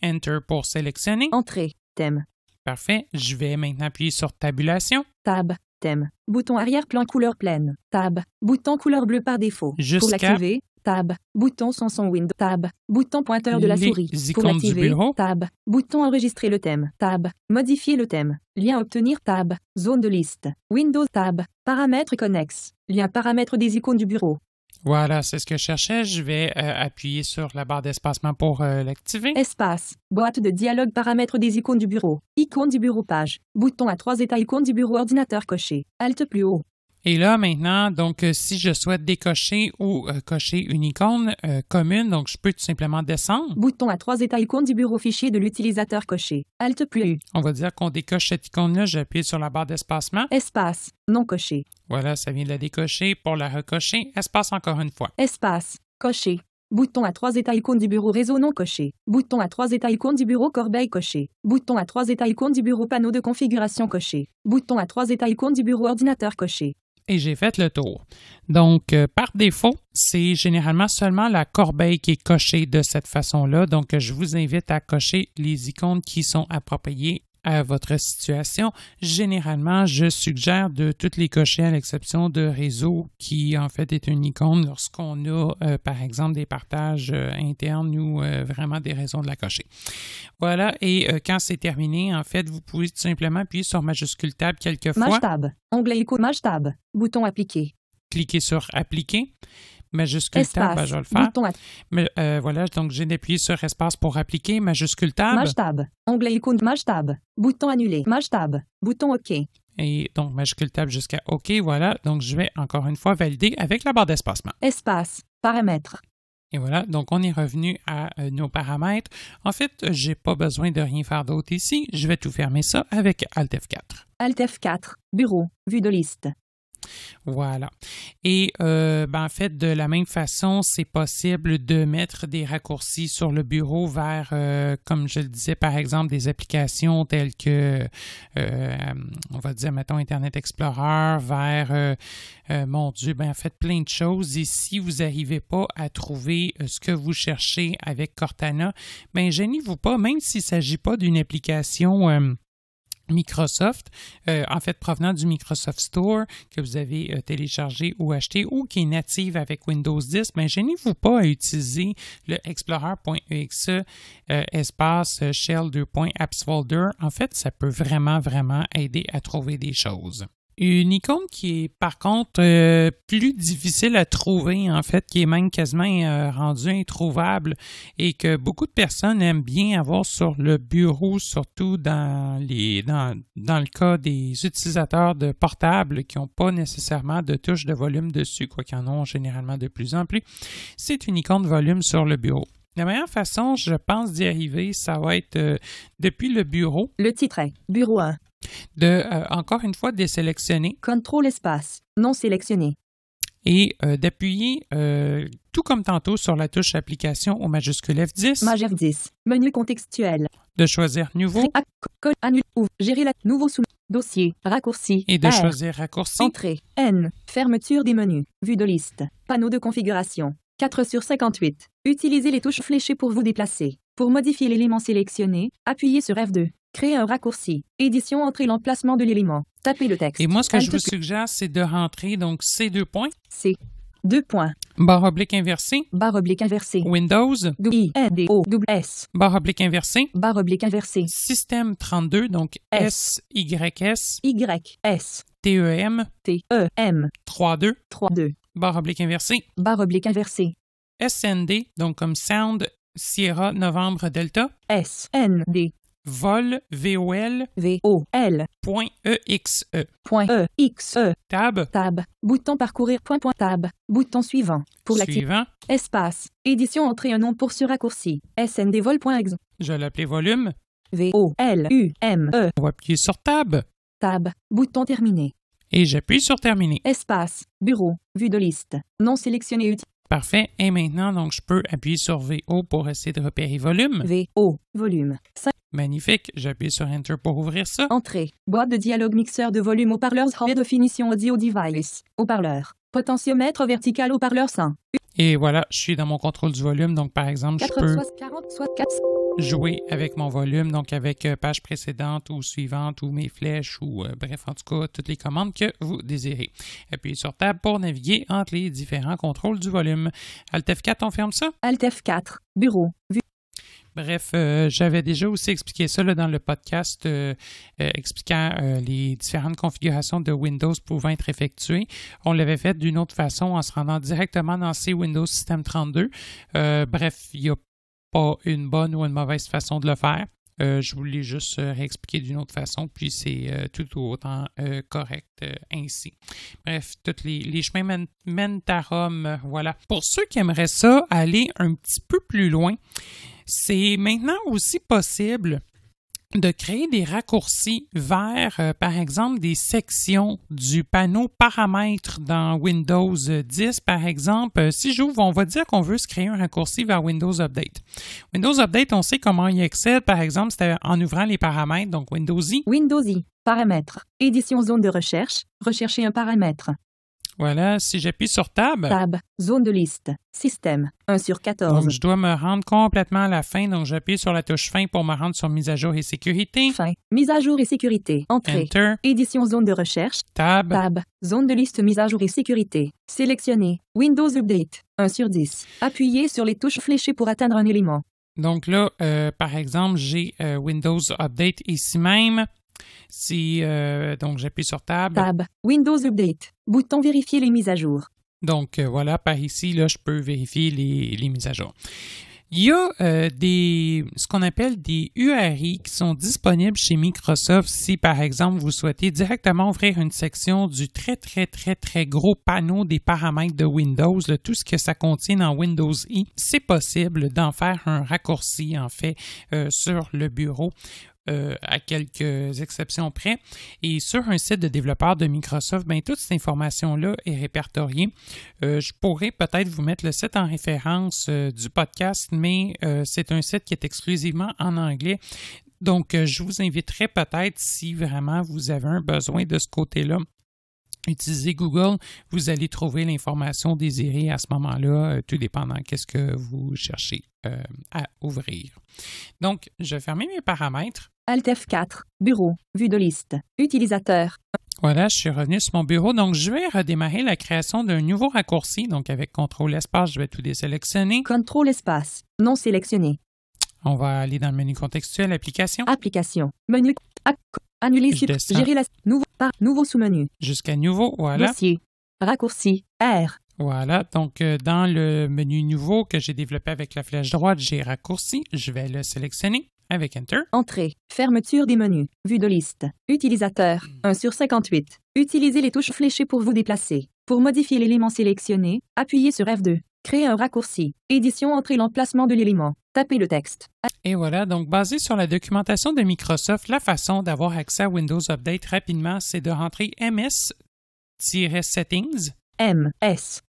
Enter pour sélectionner.
Entrée, thème.
Parfait. Je vais maintenant appuyer sur Tabulation.
Tab, thème. Bouton arrière-plan couleur pleine. Tab, bouton couleur bleue par défaut. Pour l'activer, Tab, bouton son Windows. Tab, bouton pointeur de la souris. Pour l'activer, Tab, bouton enregistrer le thème. Tab, modifier le thème. Lien obtenir Tab, zone de liste. Windows Tab, paramètres connexes. Lien paramètres des icônes du bureau.
Voilà, c'est ce que je cherchais. Je vais appuyer sur la barre d'espacement pour l'activer.
Espace. Boîte de dialogue paramètres des icônes du bureau. Icône du bureau page. Bouton à 3 états icône du bureau ordinateur coché. Alt plus haut.
Et là, maintenant, donc, si je souhaite décocher ou cocher une icône commune, donc je peux tout simplement descendre.
Bouton à 3 états icône du bureau fichier de l'utilisateur coché. Alt plus U.
On va dire qu'on décoche cette icône-là. J'appuie sur la barre d'espacement.
Espace. Non coché.
Voilà, ça vient de la décocher. Pour la recocher, espace encore une fois.
Espace. Coché. Bouton à 3 états icône du bureau réseau non coché. Bouton à 3 états icône du bureau corbeille coché. Bouton à 3 états icône du bureau panneau de configuration coché. Bouton à 3 états icône du bureau ordinateur coché.
Et j'ai fait le tour. Donc, par défaut, c'est généralement seulement la corbeille qui est cochée de cette façon-là. Donc, je vous invite à cocher les icônes qui sont appropriées à votre situation. Généralement, je suggère de toutes les cocher à l'exception de réseau qui, en fait, est une icône lorsqu'on a, par exemple, des partages internes ou vraiment des raisons de la cocher. Voilà, et quand c'est terminé, en fait, vous pouvez tout simplement appuyer sur majuscule tab quelques fois.
Maj tab. Onglet icône Maj tab. Bouton appliquer.
Cliquez sur appliquer. Majuscule tab, ben, je vais le faire. Mais, voilà, donc j'ai appuyé sur espace pour appliquer. Majuscule tab.
Maj tab. Onglet icône Maj tab. Bouton annuler. Maj tab. Bouton OK.
Et donc, majuscule tab jusqu'à OK, voilà. Donc, je vais encore une fois valider avec la barre d'espacement.
Espace. Paramètres.
Et voilà, donc on est revenu à nos paramètres. En fait, je n'ai pas besoin de rien faire d'autre ici. Je vais tout fermer ça avec Alt F4.
Alt F4. Bureau. Vue de liste.
Voilà. Et en fait, de la même façon, c'est possible de mettre des raccourcis sur le bureau vers, comme je le disais, par exemple, des applications telles que, on va dire, mettons, Internet Explorer, vers, mon Dieu, en fait, plein de choses. Et si vous n'arrivez pas à trouver ce que vous cherchez avec Cortana, gênez-vous pas, même s'il ne s'agit pas d'une application Microsoft, en fait provenant du Microsoft Store que vous avez téléchargé ou acheté ou qui est native avec Windows 10, gênez-vous pas à utiliser le explorer.exe espace shell 2.appsfolder. En fait, ça peut vraiment aider à trouver des choses. Une icône qui est par contre plus difficile à trouver, en fait, qui est même quasiment rendue introuvable et que beaucoup de personnes aiment bien avoir sur le bureau, surtout dans le cas des utilisateurs de portables qui n'ont pas nécessairement de touche de volume dessus, quoi qu'ils en ont généralement de plus en plus. C'est une icône de volume sur le bureau. La meilleure façon, je pense, d'y arriver, ça va être depuis le bureau.
Le tiret, bureau 1.
Encore une fois, désélectionner.
Contrôle espace, non sélectionné.
Et d'appuyer, tout comme tantôt, sur la touche application au majuscule F10.
Maj F10, menu contextuel.
De choisir nouveau.
Annule ou gérer la nouveau sous dossier, raccourci.
Et de
R.
choisir raccourci.
Entrée, N, fermeture des menus, vue de liste, panneau de configuration. 4/58. Utilisez les touches fléchées pour vous déplacer. Pour modifier l'élément sélectionné, appuyez sur F2. Créer un raccourci. Édition, entrer l'emplacement de l'élément. Tapez le texte.
Et moi, ce que je vous suggère, c'est de rentrer donc C 2 points.
C 2 points.
Barre oblique inversée.
Barre oblique inversée.
Windows.
I-N-D-O-S.
Barre oblique inversée.
Barre oblique inversée.
Système 32, donc S-Y-S.
Y-S.
T-E-M.
T-E-M.
3-2.
3-2.
Barre oblique inversée.
Barre oblique inversée.
SND, donc comme Sound Sierra Novembre Delta.
SND.
vol, VOL,
VOL.
.exe.
.exe.
Tab.
Tab. Bouton parcourir. Tab. Bouton suivant. Pour l'activer.
Suivant.
Espace. Édition entrer un nom pour ce raccourci. sndvol.exe.
Je vais l'appeler volume.
VOLUME.
On va appuyer sur Tab.
Tab. Bouton terminé.
Et j'appuie sur Terminer.
Espace. Bureau. Vue de liste. Non sélectionné utile.
Parfait. Et maintenant, donc, je peux appuyer sur VO pour essayer de repérer volume.
VO. Volume. 5.
Magnifique. J'appuie sur Enter pour ouvrir ça.
Entrée. Boîte de dialogue mixeur de volume haut-parleurs High Definition Audio Device. Haut-parleur. Potentiomètre vertical haut-parleur 100.
Et voilà, je suis dans mon contrôle du volume. Donc, par exemple, je peux
40, soit 4.
jouer avec mon volume, donc avec page précédente ou suivante ou mes flèches ou bref, en tout cas, toutes les commandes que vous désirez. Appuyez sur Tab pour naviguer entre les différents contrôles du volume. Alt F4, on ferme ça?
Alt F4. Bureau. Vue.
Bref, j'avais déjà aussi expliqué ça là, dans le podcast expliquant les différentes configurations de Windows pouvant être effectuées. On l'avait fait d'une autre façon en se rendant directement dans ces Windows System 32. Bref, il n'y a pas une bonne ou une mauvaise façon de le faire. Je voulais juste réexpliquer d'une autre façon, puis c'est tout autant correct ainsi. Bref, tous les chemins mènent à Rome, voilà. Pour ceux qui aimeraient ça, aller un petit peu plus loin, c'est maintenant aussi possible de créer des raccourcis vers, par exemple, des sections du panneau paramètres dans Windows 10, par exemple. Si j'ouvre, on va dire qu'on veut se créer un raccourci vers Windows Update. Windows Update, on sait comment y accède. Par exemple, c'est en ouvrant les paramètres, donc Windows I.
Windows I. Paramètres. Édition zone de recherche. Rechercher un paramètre.
Voilà, si j'appuie sur Tab.
Tab. Zone de liste. Système. 1 sur 14.
Donc, je dois me rendre complètement à la fin. Donc, j'appuie sur la touche fin pour me rendre sur mise à jour et sécurité.
Fin. Mise à jour et sécurité. Entrée.
Enter.
Édition zone de recherche.
Tab.
Tab. Zone de liste mise à jour et sécurité. Sélectionner. Windows Update. 1 sur 10. Appuyez sur les touches fléchées pour atteindre un élément.
Donc là, par exemple, j'ai Windows Update ici même. Si donc j'appuie sur Tab.
Tab. Windows Update. Bouton vérifier les mises à jour.
Donc voilà, par ici, là, je peux vérifier les mises à jour. Il y a ce qu'on appelle des URI qui sont disponibles chez Microsoft si, par exemple, vous souhaitez directement ouvrir une section du très gros panneau des paramètres de Windows, tout ce que ça contient dans Windows I. C'est possible d'en faire un raccourci, en fait, sur le bureau. À quelques exceptions près. Et sur un site de développeurs de Microsoft, bien, toute cette information-là est répertoriée. Je pourrais peut-être vous mettre le site en référence du podcast, mais c'est un site qui est exclusivement en anglais. Donc, je vous inviterais peut-être, si vraiment vous avez un besoin de ce côté-là, utilisez Google, vous allez trouver l'information désirée à ce moment-là, tout dépendant qu'est-ce que vous cherchez à ouvrir. Donc, je vais fermer mes paramètres.
Alt F4. Bureau. Vue de liste. Utilisateur.
Voilà, je suis revenu sur mon bureau. Donc, je vais redémarrer la création d'un nouveau raccourci. Donc, avec CTRL espace, je vais tout désélectionner.
CTRL espace. Non sélectionné.
On va aller dans le menu contextuel, application.
Application. Menu. Annuler. Gérer la. Nouveau sous-menu.
Jusqu'à nouveau, voilà.
Dossier. Raccourci. R.
Voilà, donc dans le menu nouveau que j'ai développé avec la flèche droite, j'ai raccourci. Je vais le sélectionner avec Enter.
Entrée. Fermeture des menus. Vue de liste. Utilisateur. 1 sur 58. Utilisez les touches fléchées pour vous déplacer. Pour modifier l'élément sélectionné, appuyez sur F2. Créer un raccourci. Édition entrer l'emplacement de l'élément. Tapez le texte.
Et voilà, donc basé sur la documentation de Microsoft, la façon d'avoir accès à Windows Update rapidement, c'est de rentrer ms-settings.
MS.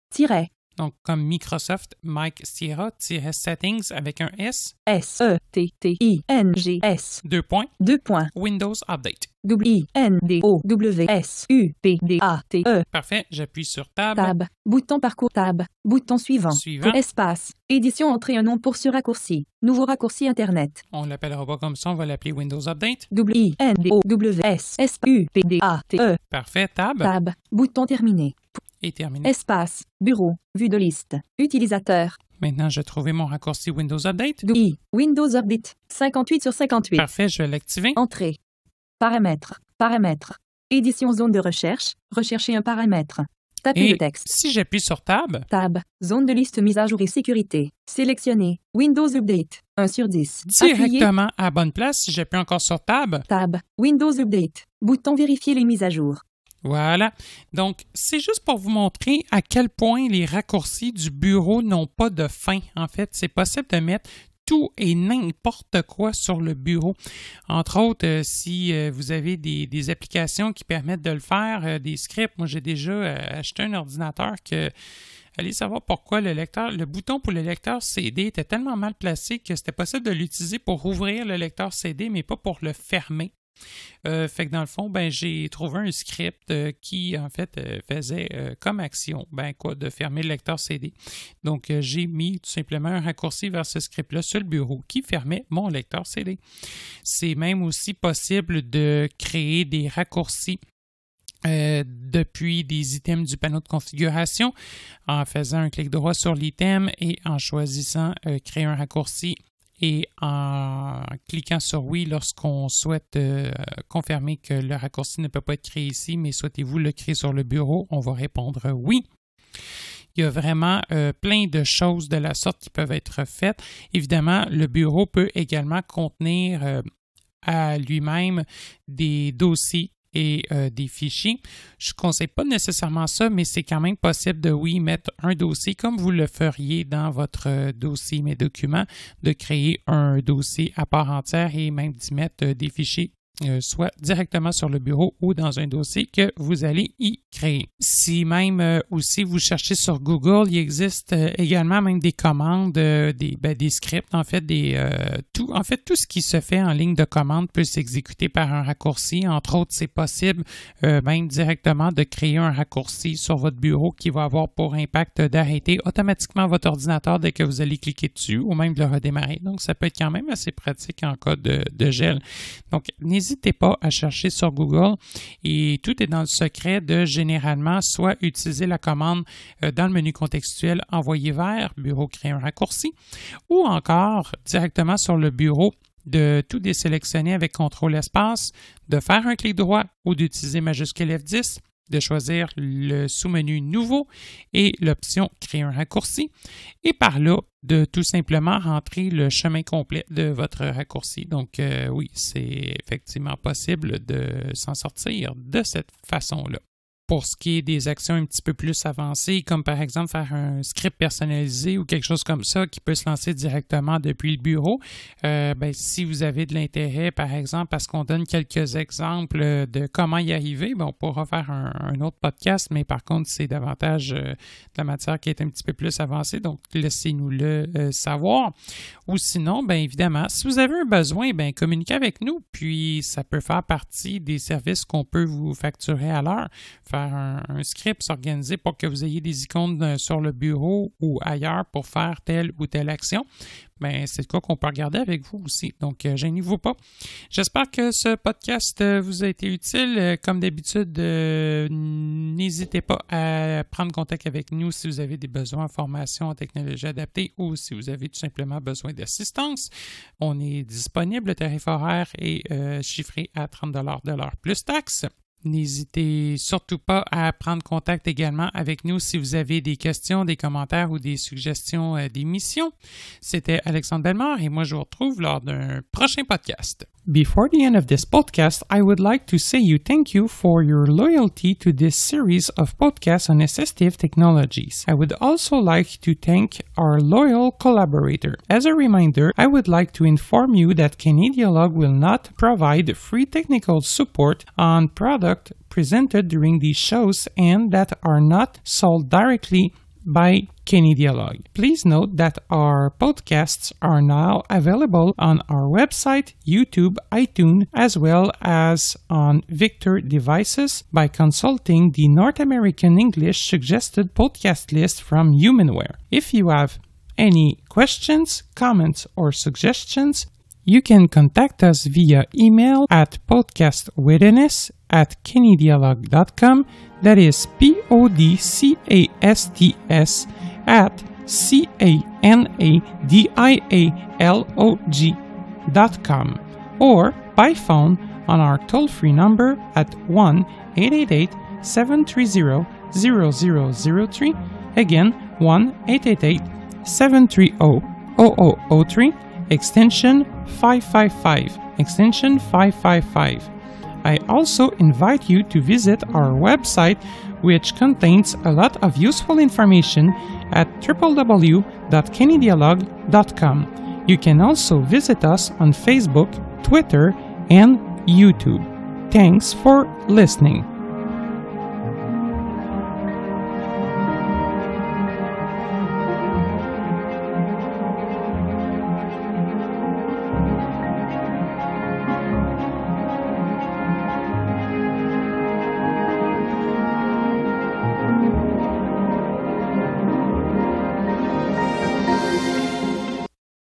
Donc, comme Microsoft, Mike Sierra-Settings avec un S.
S-E-T-T-I-N-G-S.
2 points. Windows Update.
W-I-N-D-O-W-S-U-P-D-A-T-E.
Parfait. J'appuie sur Tab.
Tab. Bouton parcours Tab. Bouton suivant.
Suivant.
Espace. Édition entrer un nom pour ce raccourci. Nouveau raccourci Internet.
On ne l'appellera pas comme ça, on va l'appeler Windows Update.
W-I-N-D-O-W-S-S-U-P-D-A-T-E.
Parfait. Tab.
Tab. Bouton terminé.
Et terminé.
Espace. Bureau. Vue de liste. Utilisateur.
Maintenant, je vais trouver mon raccourci Windows Update.
Windows Update. 58 sur 58.
Parfait, je vais l'activer.
Entrée. Paramètres. Édition zone de recherche. Rechercher un paramètre. Tapez le texte.
Si j'appuie sur Tab,
Tab. Zone de liste mise à jour et sécurité. Sélectionné. Windows Update. 1 sur 10.
directement à la bonne place, si j'appuie encore sur Tab.
Tab. Windows Update. Bouton vérifier les mises à jour.
Voilà. Donc, c'est juste pour vous montrer à quel point les raccourcis du bureau n'ont pas de fin. En fait, c'est possible de mettre tout et n'importe quoi sur le bureau. Entre autres, si vous avez des applications qui permettent de le faire, des scripts. Moi, j'ai déjà acheté un ordinateur que... Allez savoir pourquoi le bouton pour le lecteur CD était tellement mal placé que c'était possible de l'utiliser pour ouvrir le lecteur CD, mais pas pour le fermer. Fait que dans le fond, j'ai trouvé un script qui, en fait, faisait comme action, de fermer le lecteur CD. Donc, j'ai mis tout simplement un raccourci vers ce script-là sur le bureau qui fermait mon lecteur CD. C'est même aussi possible de créer des raccourcis depuis des items du panneau de configuration en faisant un clic droit sur l'item et en choisissant créer un raccourci et en cliquant sur oui lorsqu'on souhaite confirmer que le raccourci ne peut pas être créé ici, mais souhaitez-vous le créer sur le bureau, on va répondre oui. Il y a vraiment plein de choses de la sorte qui peuvent être faites. Évidemment, le bureau peut également contenir à lui-même des dossiers et des fichiers. Je ne conseille pas nécessairement ça, mais c'est quand même possible de, mettre un dossier comme vous le feriez dans votre dossier Mes documents, de créer un dossier à part entière et même d'y mettre des fichiers soit directement sur le bureau ou dans un dossier que vous allez y créer. Si même aussi vous cherchez sur Google, il existe également même des commandes, des scripts, en fait, tout ce qui se fait en ligne de commande peut s'exécuter par un raccourci. Entre autres, c'est possible même directement de créer un raccourci sur votre bureau qui va avoir pour impact d'arrêter automatiquement votre ordinateur dès que vous allez cliquer dessus ou même de le redémarrer. Donc, ça peut être quand même assez pratique en cas de gel. Donc, n'hésitez pas à chercher sur Google et tout est dans le secret de généralement soit utiliser la commande dans le menu contextuel envoyer vers bureau créer un raccourci ou encore directement sur le bureau de tout désélectionner avec CTRL espace, de faire un clic droit ou d'utiliser majuscule F10, de choisir le sous-menu Nouveau et l'option Créer un raccourci et par là, de tout simplement rentrer le chemin complet de votre raccourci. Donc oui, c'est effectivement possible de s'en sortir de cette façon-là. Pour ce qui est des actions un petit peu plus avancées, comme par exemple faire un script personnalisé ou quelque chose comme ça qui peut se lancer directement depuis le bureau, si vous avez de l'intérêt, par exemple, parce qu'on donne quelques exemples de comment y arriver, on pourra faire un autre podcast, mais par contre, c'est davantage de la matière qui est un petit peu plus avancée, donc laissez-nous le savoir. Ou sinon, évidemment, si vous avez un besoin, communiquez avec nous, puis ça peut faire partie des services qu'on peut vous facturer à l'heure. Faire un script s'organiser pour que vous ayez des icônes sur le bureau ou ailleurs pour faire telle ou telle action, c'est le cas qu'on peut regarder avec vous aussi. Donc, gênez-vous pas. J'espère que ce podcast vous a été utile. Comme d'habitude, n'hésitez pas à prendre contact avec nous si vous avez des besoins en formation en technologie adaptée ou si vous avez tout simplement besoin d'assistance. On est disponible. Le tarif horaire est chiffré à 30 $ de l'heure plus taxes. N'hésitez surtout pas à prendre contact également avec nous si vous avez des questions, des commentaires ou des suggestions d'émissions. C'était Alexandre Bellemare et moi je vous retrouve lors d'un prochain podcast. Before the end of this podcast, I would like to say thank you for your loyalty to this series of podcasts on assistive technologies. I would also like to thank our loyal collaborator. As a reminder, I would like to inform you that Canadialog will not provide free technical support on products presented during these shows and that are not sold directly by Canadialog. Please note that our podcasts are now available on our website, YouTube, iTunes, as well as on Victor devices by consulting the North American English suggested podcast list from Humanware. If you have any questions, comments, or suggestions, you can contact us via email at podcastwithiness@canadialog.com. That is PODCASTS at CANADIALOG.com or by phone on our toll-free number at 1-888-730 0003. Again, 1-888-730-0003, extension 555. Extension 555. I also invite you to visit our website, which contains a lot of useful information at www.kennydialogue.com. You can also visit us on Facebook, Twitter, and YouTube. Thanks for listening.